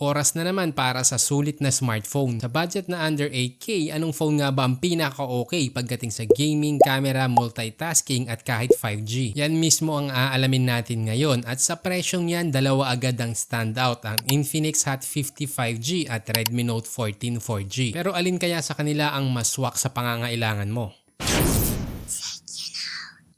Oras na naman para sa sulit na smartphone. Sa budget na under 8K, anong phone nga ba ang pinaka-okay pagdating sa gaming, camera, multitasking at kahit 5G? Yan mismo ang aalamin natin ngayon at sa presyong yan, dalawa agad ang standout, ang Infinix Hot 50 5G at Redmi Note 14 4G. Pero alin kaya sa kanila ang maswak sa pangangailangan mo?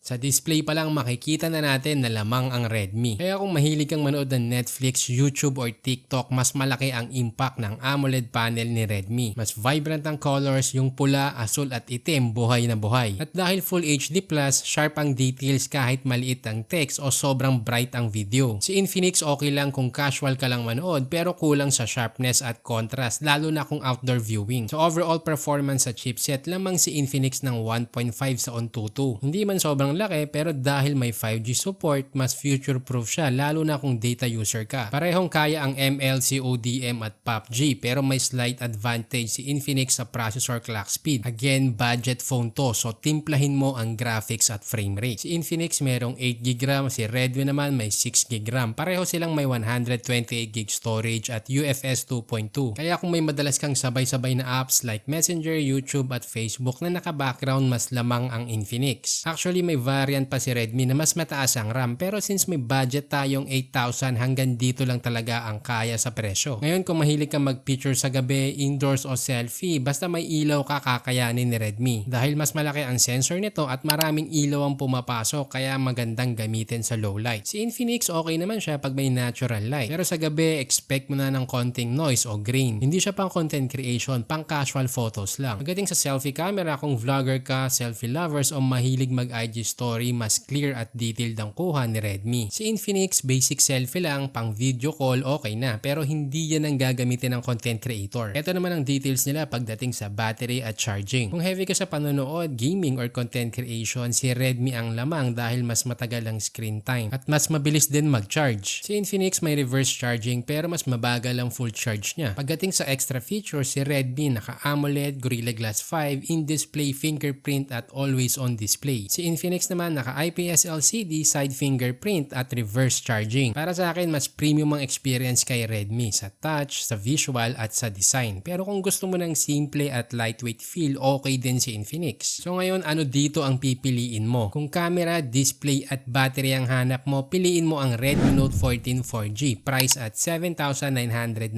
Sa display pa lang makikita na natin na lamang ang Redmi. Kaya kung mahilig kang manood ng Netflix, YouTube or TikTok, mas malaki ang impact ng AMOLED panel ni Redmi. Mas vibrant ang colors, yung pula, asul at itim, buhay na buhay. At dahil Full HD+, sharp ang details kahit maliit ang text o sobrang bright ang video. Si Infinix okay lang kung casual ka lang manood pero kulang sa sharpness at contrast lalo na kung outdoor viewing. So overall performance sa chipset, lamang si Infinix ng 1.5 sa AnTuTu. Hindi man sobrang laki pero dahil may 5G support, mas future-proof siya lalo na kung data user ka. Parehong kaya ang MLC, ODM at PUBG pero may slight advantage si Infinix sa processor clock speed. Again, budget phone to so timplahin mo ang graphics at frame rate. Si Infinix merong 8GB RAM, si Redmi naman may 6GB RAM. Pareho silang may 128GB storage at UFS 2.2. Kaya kung may madalas kang sabay-sabay na apps like Messenger, YouTube at Facebook na naka-background, mas lamang ang Infinix. Actually, may variant pa si Redmi na mas mataas ang RAM pero since may budget tayong 8,000 hanggang dito lang talaga ang kaya sa presyo. Ngayon kung mahilig kang mag-picture sa gabi, indoors o selfie, basta may ilaw ka kakayanin ni Redmi. Dahil mas malaki ang sensor nito at maraming ilaw ang pumapasok kaya magandang gamitin sa low light. Si Infinix okay naman siya pag may natural light pero sa gabi expect mo na ng konting noise o grain. Hindi siya pang content creation, pang casual photos lang. Pagdating sa selfie camera, kung vlogger ka, selfie lovers o mahilig mag-IG story, mas clear at detailed ang kuha ni Redmi. Si Infinix, basic selfie lang, pang video call, okay na. Pero hindi yan ang gagamitin ng content creator. Ito naman ang details nila pagdating sa battery at charging. Kung heavy ka sa panonood, gaming or content creation, si Redmi ang lamang dahil mas matagal ang screen time at mas mabilis din mag-charge. Si Infinix may reverse charging pero mas mabagal ang full charge niya. Pagdating sa extra features, si Redmi naka-AMOLED, Gorilla Glass 5, in-display fingerprint at always on display. Si Infinix naman naka-IPS LCD, side fingerprint at reverse charging. Para sa akin, mas premium ang experience kay Redmi sa touch, sa visual at sa design. Pero kung gusto mo ng simple at lightweight feel, okay din si Infinix. So ngayon, ano dito ang pipiliin mo? Kung camera, display at battery ang hanap mo, piliin mo ang Redmi Note 14 4G, price at 7,999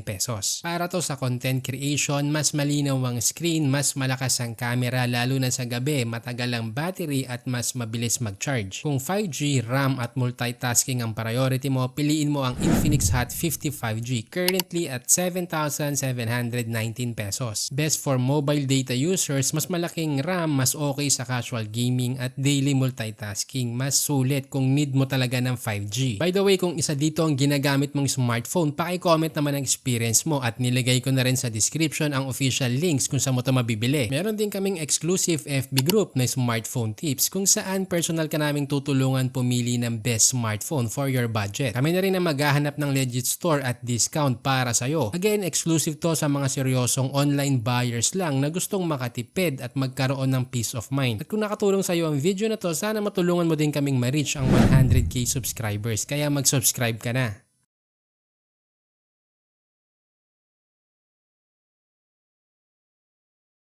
pesos. Para to sa content creation, mas malinaw ang screen, mas malakas ang camera lalo na sa gabi, matagal ang battery at mas mabilis mag-charge. Kung 5G, RAM at multitasking ang priority mo, piliin mo ang Infinix Hot 50 5G, currently at 7,719 pesos. Best for mobile data users, mas malaking RAM, mas okay sa casual gaming at daily multitasking, mas sulit kung need mo talaga ng 5G. By the way, kung isa dito ang ginagamit mong smartphone, paki-comment naman ang experience mo at nilagay ko na rin sa description ang official links kung saan mo ito mabibili. Meron din kaming exclusive FB group na smartphone tips kung saan personal ka naming tutulungan pumili ng best smartphone for your budget. Kami na rin ang maghahanap ng legit store at discount para sa'yo. Again, exclusive to sa mga seryosong online buyers lang na gustong makatipid at magkaroon ng peace of mind. At kung nakatulong sa'yo ang video na to, sana matulungan mo din kaming ma-reach ang 100k subscribers. Kaya mag-subscribe ka na.